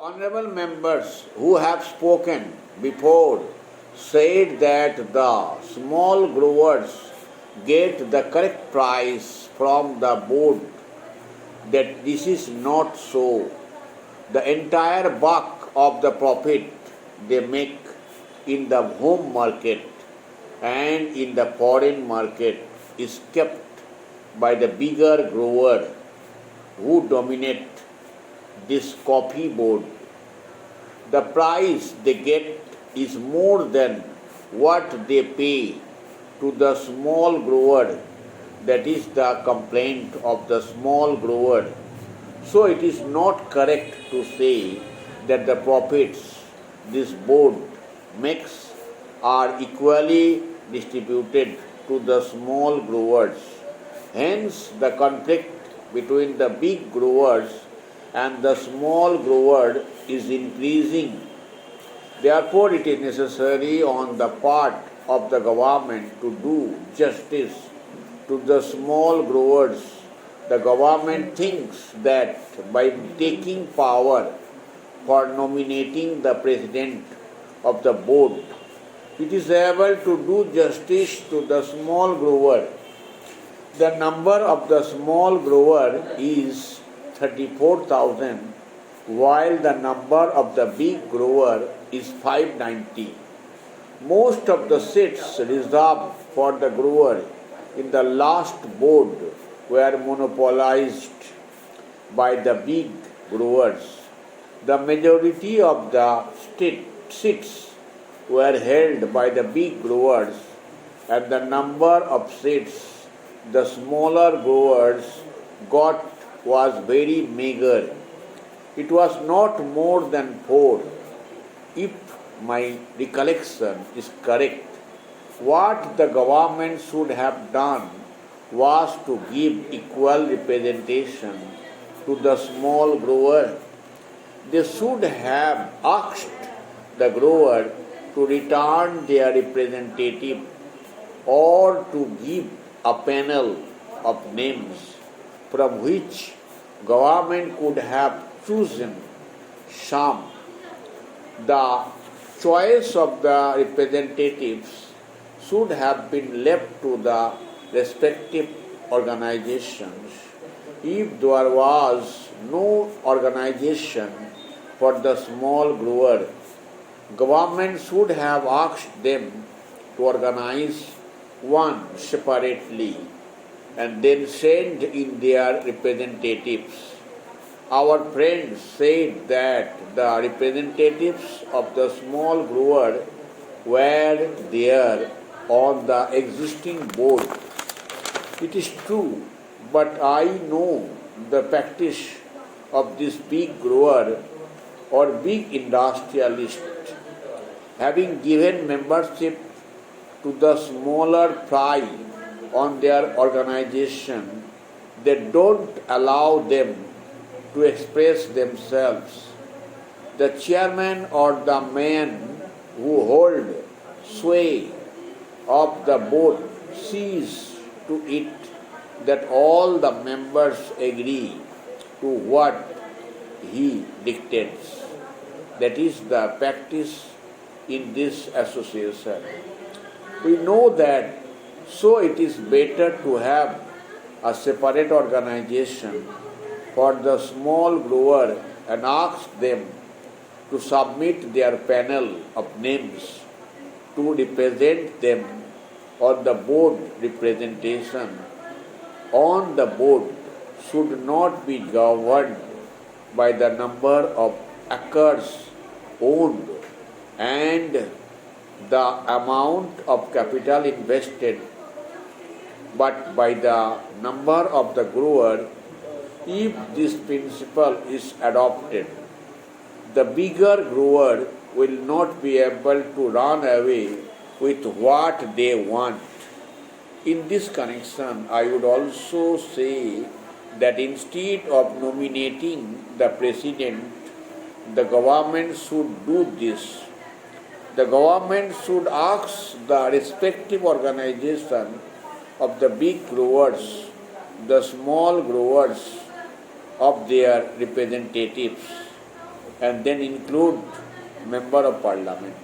honorable members who have spoken before said that the small growers get the correct price from the board, that this is not so. The entire bulk of the profit they make in the home market and in the foreign market is kept by the bigger grower who dominate this coffee board. The price they get is more than what they pay to the small grower. That is the complaint of the small grower. So it is not correct to say that the profits this board makes are equally distributed to the small growers. Hence, the conflict between the big growers and the small grower is increasing. Therefore, it is necessary on the part of the government to do justice to the small growers. The government thinks that by taking power for nominating the president of the board, it is able to do justice to the small grower. The number of the small grower is 34,000, while the number of the big grower is 590. Most of the seats reserved for the grower in the last board were monopolized by the big growers. The majority of the seats were held by the big growers, and the number of seats the smaller growers got was very meager. It was not more than 4. If my recollection is correct, what the government should have done was to give equal representation to the small grower. They should have asked the grower to return their representative or to give a panel of names from which government could have chosen some. The choice of the representatives should have been left to the respective organizations. If there was no organization for the small grower, government should have asked them to organize one separately and then send in their representatives. Our friends said that the representatives of the small grower were there on the existing board. It is true, but I know the practice of this big grower or big industrialist. Having given membership to the smaller fry on their organization, they don't allow them to express themselves. The chairman or the man who hold sway of the board sees to it that all the members agree to what he dictates. That is the practice in this association. We know that, so it is better to have a separate organization for the small grower and ask them to submit their panel of names to represent them on the board. Representation on the board should not be governed by the number of acres owned and the amount of capital invested, but by the number of the grower. If this principle is adopted, the bigger grower will not be able to run away with what they want. In this connection, I would also say that instead of nominating the president, the government should do this. The government should ask the respective organization of the big growers, the small growers, of their representatives, and then include member of parliament.